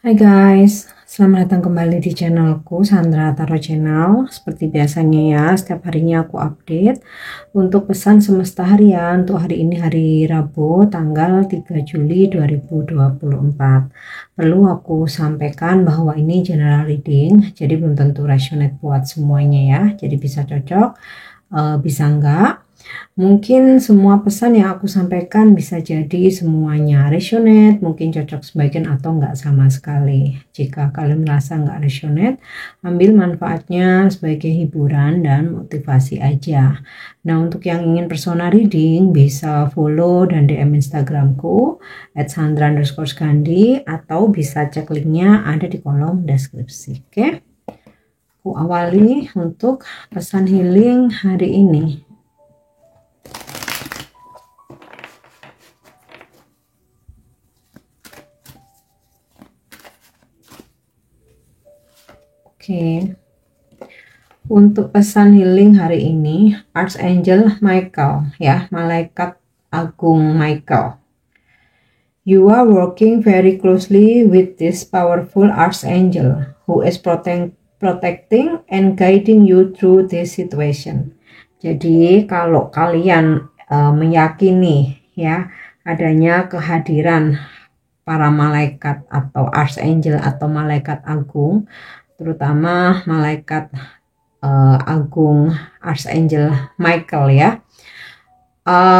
Hai guys, selamat datang kembali di channelku Sandra Tarot Channel. Seperti biasanya ya, setiap harinya aku update untuk pesan semesta harian untuk hari ini, hari Rabu tanggal 3 Juli 2024. Perlu aku sampaikan bahwa ini general reading, jadi belum tentu resonate buat semuanya ya. Jadi bisa cocok, bisa enggak. Mungkin semua pesan yang aku sampaikan bisa jadi semuanya resonate, mungkin cocok sebagian atau enggak sama sekali. Jika kalian merasa enggak resonate, ambil manfaatnya sebagai hiburan dan motivasi aja. Nah, untuk yang ingin personal reading bisa follow dan DM Instagramku @sandra_gandhi atau bisa cek linknya ada di kolom deskripsi. Oke? Aku awali untuk pesan healing hari ini. Oke, untuk pesan healing hari ini, Archangel Michael ya, Malaikat Agung Michael. You are working very closely with this powerful Archangel who is protecting and guiding you through this situation. Jadi kalau kalian meyakini ya adanya kehadiran para malaikat atau Archangel atau Malaikat Agung, terutama Malaikat Agung Archangel Michael ya.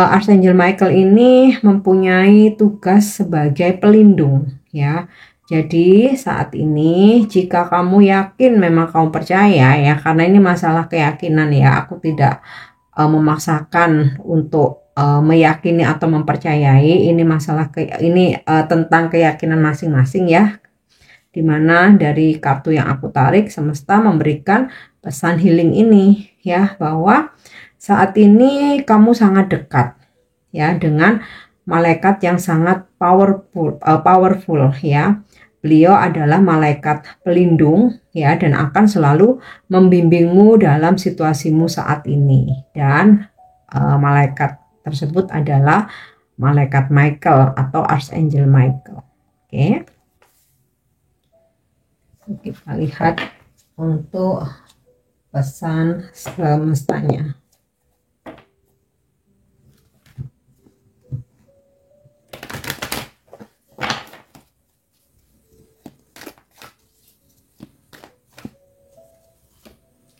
Archangel Michael ini mempunyai tugas sebagai pelindung ya. Jadi saat ini jika kamu yakin, memang kamu percaya ya, karena ini masalah keyakinan ya, aku tidak memaksakan untuk meyakini atau mempercayai, ini masalah tentang keyakinan masing-masing ya. Dimana dari kartu yang aku tarik, semesta memberikan pesan healing ini ya, bahwa saat ini kamu sangat dekat ya dengan malaikat yang sangat powerful ya. Beliau adalah malaikat pelindung ya, dan akan selalu membimbingmu dalam situasimu saat ini. Dan malaikat tersebut adalah Malaikat Michael atau Archangel Michael. Oke. Kita lihat untuk pesan semestanya.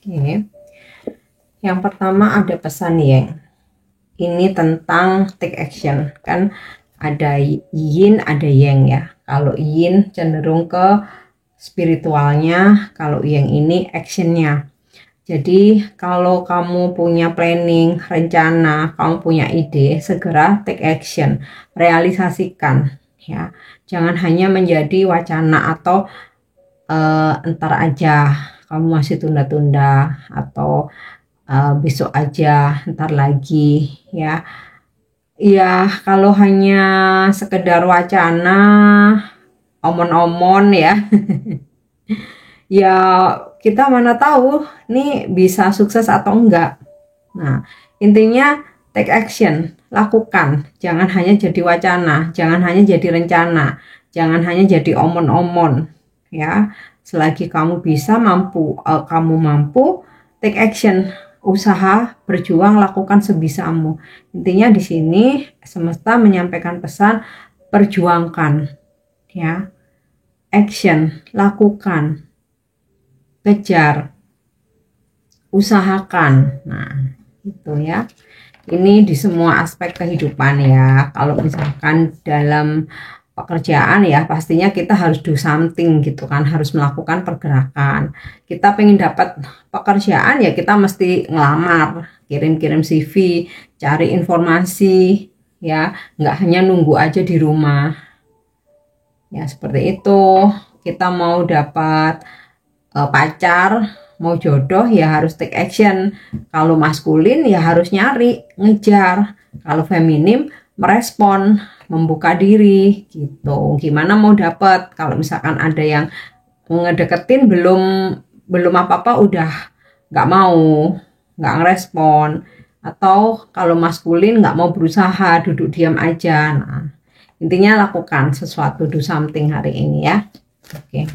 Oke. Yang pertama ada pesan yang ini tentang take action, kan ada yin ada yang ya. Kalau yin cenderung ke spiritualnya, kalau yang ini actionnya. Jadi kalau kamu punya planning, rencana, kamu punya ide, segera take action, realisasikan ya. Jangan hanya menjadi wacana atau entar aja, kamu masih tunda-tunda, atau besok aja, ntar lagi ya. Ya kalau hanya sekedar wacana, omon-omon ya ya kita mana tahu nih bisa sukses atau enggak. Nah intinya take action, lakukan, jangan hanya jadi wacana, jangan hanya jadi rencana, jangan hanya jadi omon-omon ya. Selagi kamu bisa, kamu mampu, take action, usaha, berjuang, lakukan sebisamu. Intinya di sini semesta menyampaikan pesan perjuangkan ya, action, lakukan, kejar, usahakan. Nah itu ya, ini di semua aspek kehidupan ya. Kalau misalkan dalam pekerjaan ya, pastinya kita harus do something gitu kan, harus melakukan pergerakan. Kita pengen dapat pekerjaan ya, kita mesti ngelamar, kirim-kirim CV, cari informasi ya, nggak hanya nunggu aja di rumah ya. Seperti itu. Kita mau dapat pacar, mau jodoh ya harus take action. Kalau maskulin ya harus nyari, ngejar. Kalau feminim merespon, membuka diri gitu. Gimana mau dapat? Kalau misalkan ada yang ngedeketin belum apa-apa udah nggak mau, nggak ngerespon. Atau kalau maskulin nggak mau berusaha, duduk diam aja. Nah intinya lakukan sesuatu, do something hari ini ya. Oke.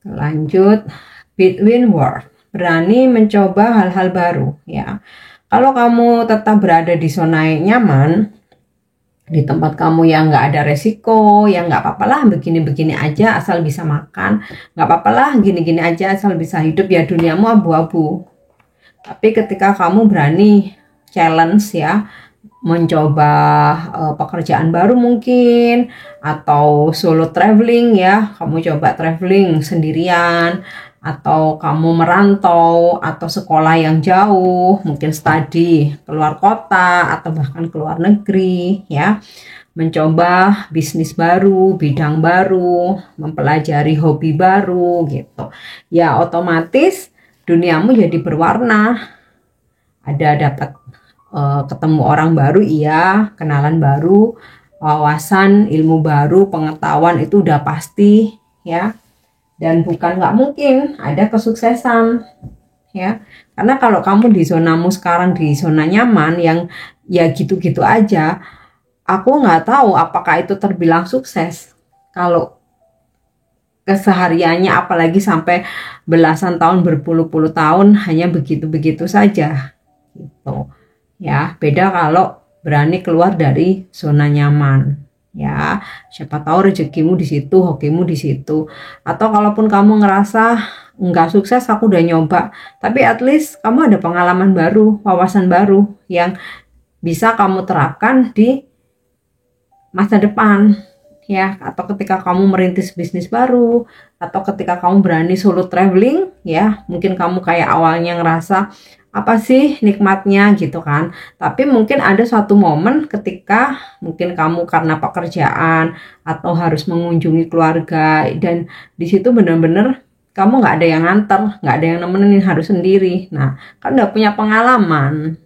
Lanjut, between world, berani mencoba hal-hal baru ya. Kalau kamu tetap berada di zona nyaman, di tempat kamu yang nggak ada resiko, yang nggak apa-apa lah begini-begini aja asal bisa makan, nggak apa-apa lah gini-gini aja asal bisa hidup, ya duniamu abu-abu. Tapi ketika kamu berani challenge ya, mencoba pekerjaan baru mungkin, atau solo traveling ya, kamu coba traveling sendirian, atau kamu merantau, atau sekolah yang jauh, mungkin studi keluar kota atau bahkan keluar negeri ya, mencoba bisnis baru, bidang baru, mempelajari hobi baru gitu. Ya otomatis duniamu jadi berwarna. Ada dapat ketemu orang baru, iya, kenalan baru, wawasan, ilmu baru, pengetahuan itu udah pasti ya. Dan bukan nggak mungkin ada kesuksesan ya. Karena kalau kamu di zonamu sekarang, di zona nyaman yang ya gitu-gitu aja, aku nggak tahu apakah itu terbilang sukses. Kalau kesehariannya apalagi sampai belasan tahun, berpuluh-puluh tahun hanya begitu-begitu saja gitu. Ya, beda kalau berani keluar dari zona nyaman. Ya, siapa tahu rezekimu di situ, hokimu di situ. Atau kalaupun kamu ngerasa nggak sukses, aku udah nyoba, tapi at least kamu ada pengalaman baru, wawasan baru yang bisa kamu terapkan di masa depan ya, atau ketika kamu merintis bisnis baru, atau ketika kamu berani solo traveling ya, mungkin kamu kayak awalnya ngerasa apa sih nikmatnya gitu kan, tapi mungkin ada suatu momen ketika mungkin kamu karena pekerjaan atau harus mengunjungi keluarga, dan di situ bener-bener kamu nggak ada yang nganter, nggak ada yang nemenin, harus sendiri. Nah, kan udah punya pengalaman,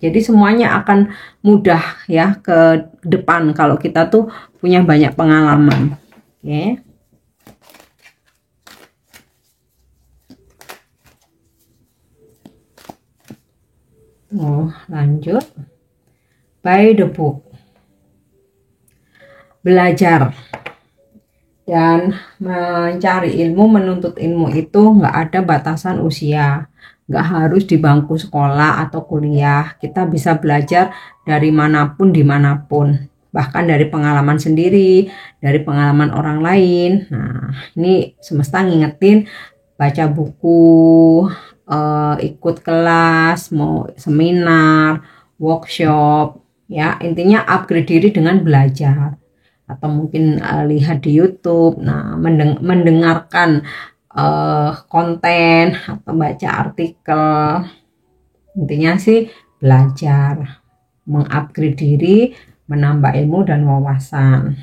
jadi semuanya akan mudah ya ke depan kalau kita tuh punya banyak pengalaman. Oke. Lanjut. By the book. Belajar dan mencari ilmu, menuntut ilmu itu nggak ada batasan usia. Nggak harus di bangku sekolah atau kuliah. Kita bisa belajar dari manapun, dimanapun. Bahkan dari pengalaman sendiri, dari pengalaman orang lain. Nah, ini semesta ngingetin, baca buku, ikut kelas, mau seminar, workshop, ya intinya upgrade diri dengan belajar. Atau mungkin lihat di YouTube, nah mendengarkan konten atau baca artikel. Intinya sih belajar, mengupgrade diri, menambah ilmu dan wawasan.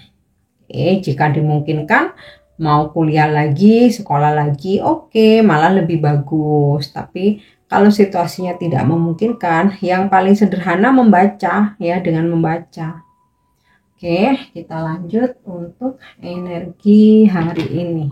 Jika dimungkinkan mau kuliah lagi, sekolah lagi, oke, malah lebih bagus. Tapi kalau situasinya tidak memungkinkan, yang paling sederhana membaca ya, dengan membaca. Oke, kita lanjut untuk energi hari ini.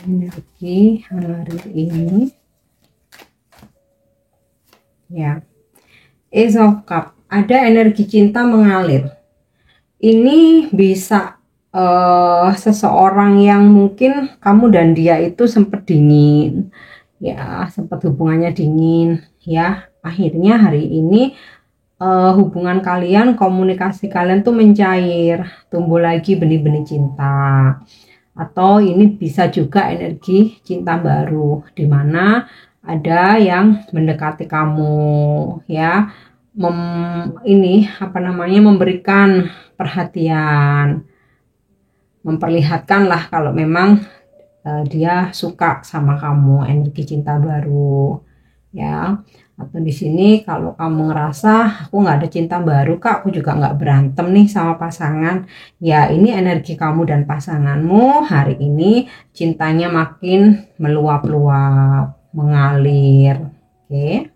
Energi hari ini ya, Ace of Cup, ada energi cinta mengalir. Ini bisa seseorang yang mungkin kamu dan dia itu sempat dingin ya, sempat hubungannya dingin ya, akhirnya hari ini hubungan kalian, komunikasi kalian tuh mencair, tumbuh lagi benih-benih cinta. Atau ini bisa juga energi cinta baru, di mana ada yang mendekati kamu ya, ini apa namanya, memberikan perhatian, memperlihatkan lah kalau memang dia suka sama kamu, energi cinta baru ya. Atau di sini kalau kamu ngerasa aku nggak ada cinta baru kak, aku juga nggak berantem nih sama pasangan, ya ini energi kamu dan pasanganmu hari ini cintanya makin meluap-luap, mengalir. Oke.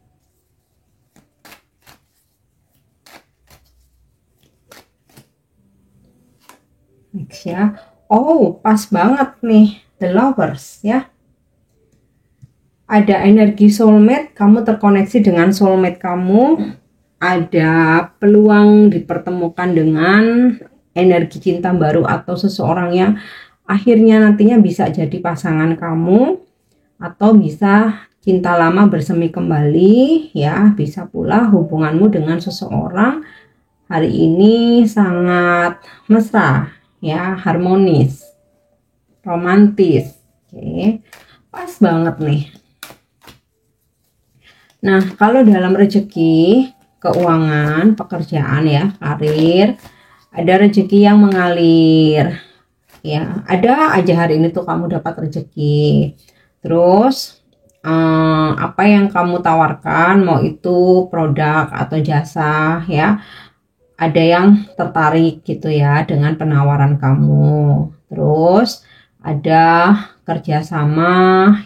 Next ya. Oh, pas banget nih, The Lovers ya. ada energi soulmate, kamu terkoneksi dengan soulmate kamu, ada peluang dipertemukan dengan energi cinta baru atau seseorang yang akhirnya nantinya bisa jadi pasangan kamu, atau bisa cinta lama bersemi kembali ya. Bisa pula hubunganmu dengan seseorang hari ini sangat mesra ya, harmonis, romantis. Oke, pas banget nih. Nah, kalau dalam rezeki, keuangan, pekerjaan ya, karir, ada rezeki yang mengalir. Ya, ada aja hari ini tuh kamu dapat rezeki. Terus apa yang kamu tawarkan, mau itu produk atau jasa ya, ada yang tertarik gitu ya dengan penawaran kamu. Terus ada kerjasama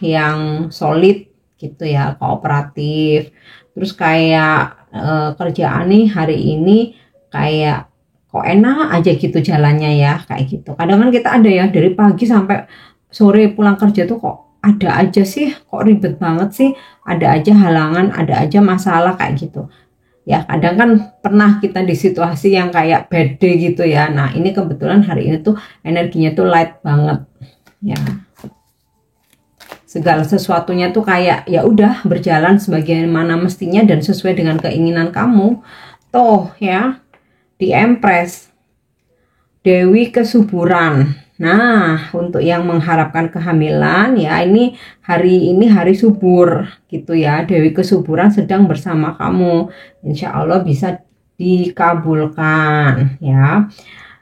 yang solid gitu ya, kooperatif. Terus kayak kerjaan nih hari ini kayak kok enak aja gitu jalannya ya, kayak gitu. Kadang kan kita ada ya dari pagi sampai sore pulang kerja tuh kok ada aja sih, kok ribet banget sih, ada aja halangan, ada aja masalah kayak gitu. Ya kadang kan pernah kita di situasi yang kayak bad day gitu ya. Nah ini kebetulan hari ini tuh energinya tuh light banget ya, segala sesuatunya tuh kayak ya udah berjalan sebagaimana mestinya dan sesuai dengan keinginan kamu tuh ya. Di Empress, Dewi Kesuburan. Nah, untuk yang mengharapkan kehamilan ya, ini hari subur gitu ya. Dewi Kesuburan sedang bersama kamu. Insya Allah bisa dikabulkan ya.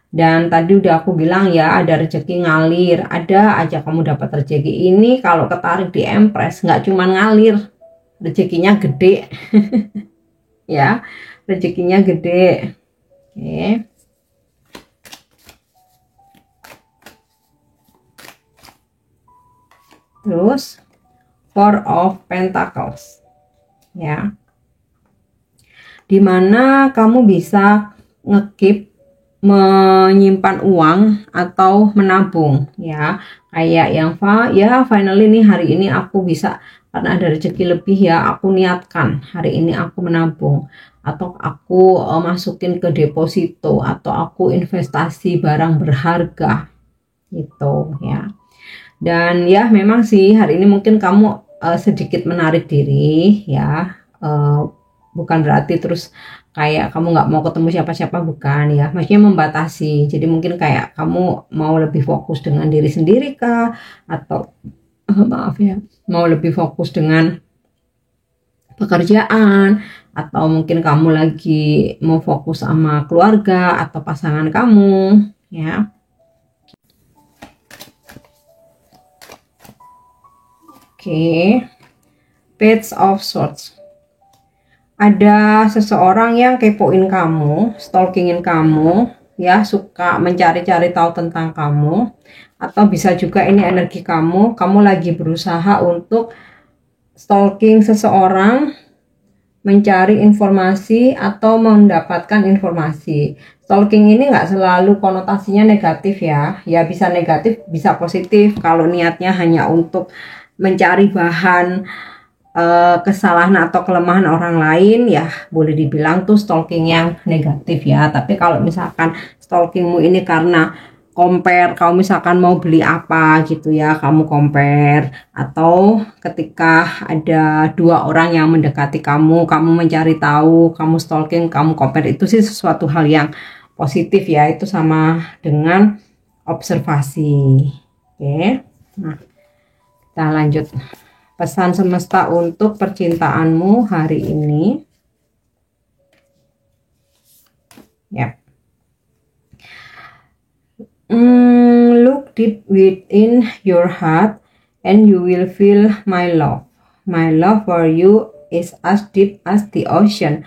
Dan tadi udah aku bilang ya, ada rezeki ngalir, ada aja kamu dapat rezeki. Ini kalau ketarik di Empress nggak cuma ngalir, rezekinya gede ya, rezekinya gede. Oke. Terus Four of Pentacles ya, dimana kamu bisa ngekip, menyimpan uang atau menabung ya, kayak yang finally nih hari ini aku bisa, karena ada rezeki lebih ya, aku niatkan hari ini aku menabung, atau aku masukin ke deposito, atau aku investasi barang berharga gitu ya. Dan ya memang sih hari ini mungkin kamu sedikit menarik diri ya, bukan berarti terus kayak kamu nggak mau ketemu siapa-siapa, bukan ya, maksudnya membatasi. Jadi mungkin kayak kamu mau lebih fokus dengan diri sendiri kah, atau maaf ya, mau lebih fokus dengan pekerjaan, atau mungkin kamu lagi mau fokus sama keluarga atau pasangan kamu ya. Oke, Page of Swords. Ada seseorang yang kepoin kamu, stalkingin kamu, ya, suka mencari-cari tahu tentang kamu. Atau bisa juga ini energi kamu lagi berusaha untuk stalking seseorang, mencari informasi atau mendapatkan informasi. Stalking ini nggak selalu konotasinya negatif ya, ya bisa negatif, bisa positif. Kalau niatnya hanya untuk mencari bahan kesalahan atau kelemahan orang lain ya boleh dibilang tuh stalking yang negatif ya. Tapi kalau misalkan stalkingmu ini karena compare, kamu misalkan mau beli apa gitu ya, kamu compare, atau ketika ada dua orang yang mendekati kamu mencari tahu, kamu stalking, kamu compare, itu sih sesuatu hal yang positif ya, itu sama dengan observasi. Oke, nah kita lanjut. Pesan semesta untuk percintaanmu hari ini. Ya. Look deep within your heart and you will feel my love. My love for you is as deep as the ocean.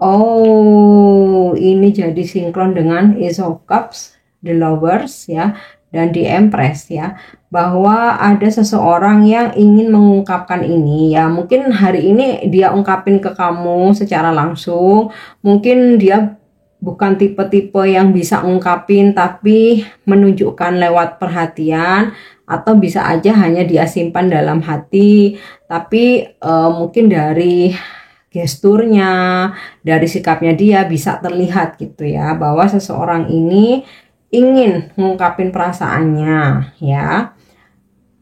Oh, ini jadi sinkron dengan Ace of Cups, The Lovers ya, dan di Empress ya, bahwa ada seseorang yang ingin mengungkapkan ini ya. Mungkin hari ini dia ungkapin ke kamu secara langsung, mungkin dia bukan tipe-tipe yang bisa ungkapin tapi menunjukkan lewat perhatian atau bisa aja hanya dia simpan dalam hati, tapi mungkin dari gesturnya, dari sikapnya dia bisa terlihat gitu ya, bahwa seseorang ini ingin mengungkapin perasaannya ya.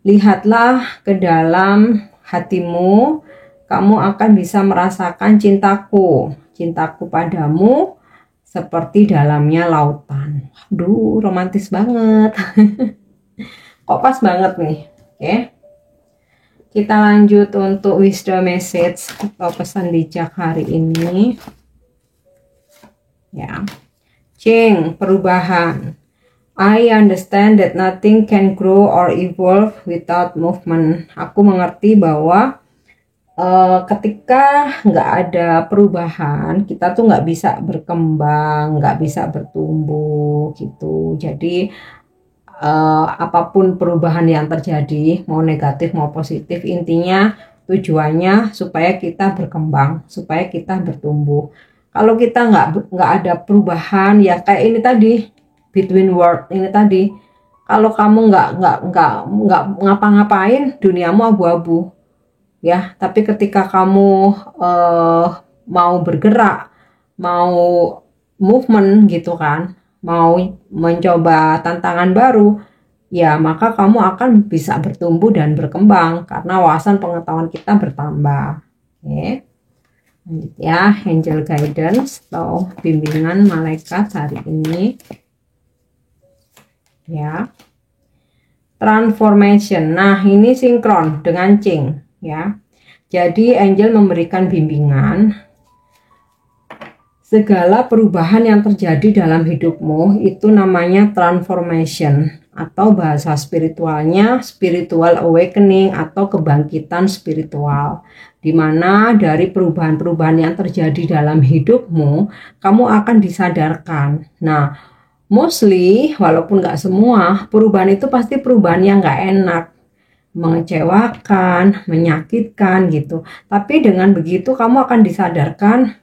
Lihatlah ke dalam hatimu, kamu akan bisa merasakan cintaku padamu seperti dalamnya lautan. Aduh, romantis banget. Kok pas banget nih. Oke. Kita lanjut untuk wisdom message atau pesan bijak hari ini. Ya. Ching, perubahan. I understand that nothing can grow or evolve without movement. Aku mengerti bahwa ketika nggak ada perubahan, kita tuh nggak bisa berkembang, nggak bisa bertumbuh gitu. Jadi apapun perubahan yang terjadi, mau negatif mau positif, intinya tujuannya supaya kita berkembang, supaya kita bertumbuh. Kalau kita nggak ada perubahan, ya kayak ini tadi, between world ini tadi. Kalau kamu nggak ngapa-ngapain, duniamu abu-abu, ya. Tapi ketika kamu mau bergerak, mau movement gitu kan, mau mencoba tantangan baru, ya maka kamu akan bisa bertumbuh dan berkembang karena wawasan pengetahuan kita bertambah. Oke. Lanjut ya, angel guidance atau bimbingan malaikat hari ini. Ya. Transformation. Nah, ini sinkron dengan Ching ya. Jadi angel memberikan bimbingan. Segala perubahan yang terjadi dalam hidupmu itu namanya transformation, atau bahasa spiritualnya spiritual awakening atau kebangkitan spiritual, dimana dari perubahan-perubahan yang terjadi dalam hidupmu kamu akan disadarkan. Nah, mostly walaupun nggak semua, perubahan itu pasti perubahan yang nggak enak, mengecewakan, menyakitkan gitu. Tapi dengan begitu kamu akan disadarkan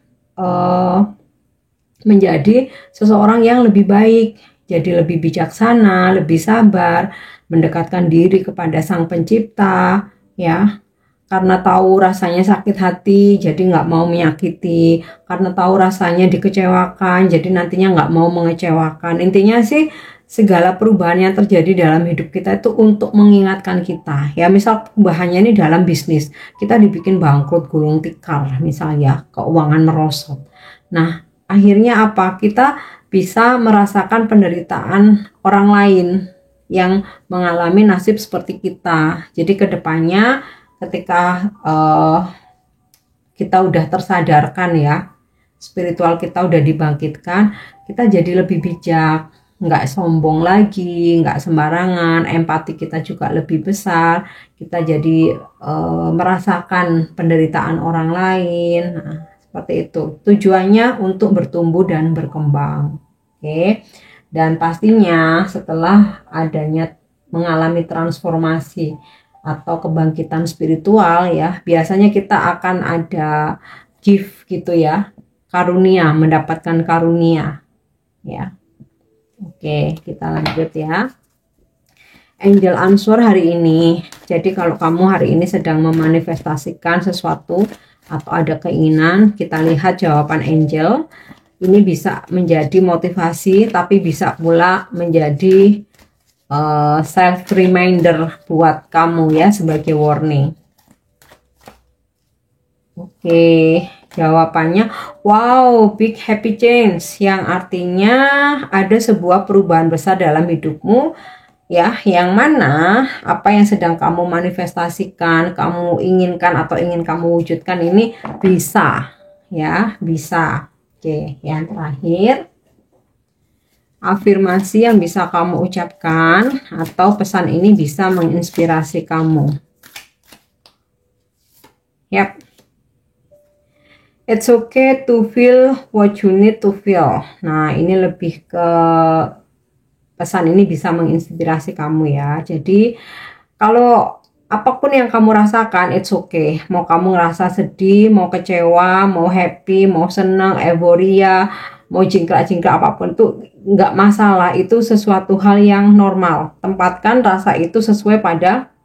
menjadi seseorang yang lebih baik, jadi lebih bijaksana, lebih sabar, mendekatkan diri kepada Sang Pencipta, ya. Karena tahu rasanya sakit hati, jadi nggak mau menyakiti. Karena tahu rasanya dikecewakan, jadi nantinya nggak mau mengecewakan. Intinya sih segala perubahan yang terjadi dalam hidup kita itu untuk mengingatkan kita. Ya misal perubahannya ini dalam bisnis, kita dibikin bangkrut, gulung tikar, misalnya keuangan merosot. Nah, akhirnya apa? Kita bisa merasakan penderitaan orang lain yang mengalami nasib seperti kita. Jadi kedepannya ketika kita udah tersadarkan ya, spiritual kita udah dibangkitkan, kita jadi lebih bijak, nggak sombong lagi, nggak sembarangan, empati kita juga lebih besar, kita jadi merasakan penderitaan orang lain. Nah, seperti itu. Tujuannya untuk bertumbuh dan berkembang. Oke. Dan pastinya setelah adanya mengalami transformasi atau kebangkitan spiritual ya, biasanya kita akan ada gift gitu ya, karunia, mendapatkan karunia ya. Oke, kita lanjut ya. Angel answer hari ini. Jadi kalau kamu hari ini sedang memanifestasikan sesuatu atau ada keinginan, kita lihat jawaban angel. Ini bisa menjadi motivasi, tapi bisa pula menjadi self reminder buat kamu ya, sebagai warning. Oke, jawabannya wow, big happy change, yang artinya ada sebuah perubahan besar dalam hidupmu ya, yang mana apa yang sedang kamu manifestasikan, kamu inginkan atau ingin kamu wujudkan ini bisa ya, bisa. Oke, yang terakhir, afirmasi yang bisa kamu ucapkan atau pesan ini bisa menginspirasi kamu. Yap. It's okay to feel what you need to feel. Nah, ini lebih ke pesan ini bisa menginspirasi kamu ya. Jadi, kalau apapun yang kamu rasakan, it's okay. Mau kamu ngerasa sedih, mau kecewa, mau happy, mau senang, euforia, mau jingkrak-jingkrak apapun itu nggak masalah, itu sesuatu hal yang normal. Tempatkan rasa itu sesuai pada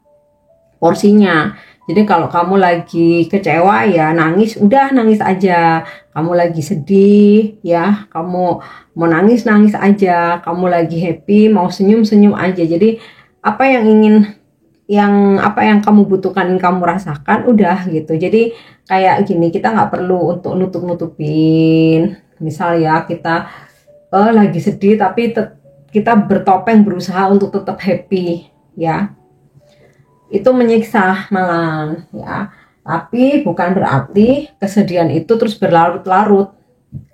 porsinya. Jadi kalau kamu lagi kecewa ya nangis, udah nangis aja. Kamu lagi sedih ya, kamu mau nangis nangis aja. Kamu lagi happy mau senyum senyum aja. Jadi apa yang kamu butuhkan, yang kamu rasakan, udah gitu. Jadi kayak gini, kita nggak perlu untuk nutup-nutupin. Misal ya kita lagi sedih tapi kita bertopeng berusaha untuk tetap happy ya, itu menyiksa malah ya. Tapi bukan berarti kesedihan itu terus berlarut-larut.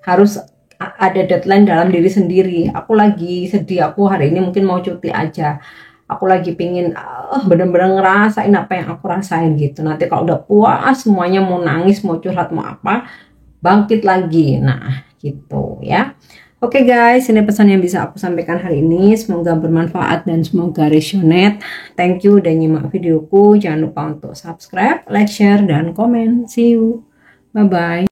Harus ada deadline dalam diri sendiri. Aku lagi sedih, aku hari ini mungkin mau cuti aja. Aku lagi pingin bener-bener ngerasain apa yang aku rasain gitu. Nanti kalau udah puas semuanya, mau nangis, mau curhat, mau apa, bangkit lagi. Nah gitu ya. Oke guys, ini pesan yang bisa aku sampaikan hari ini. Semoga bermanfaat dan semoga resonate. Thank you udah nyimak videoku. Jangan lupa untuk subscribe, like, share, dan komen. See you. Bye-bye.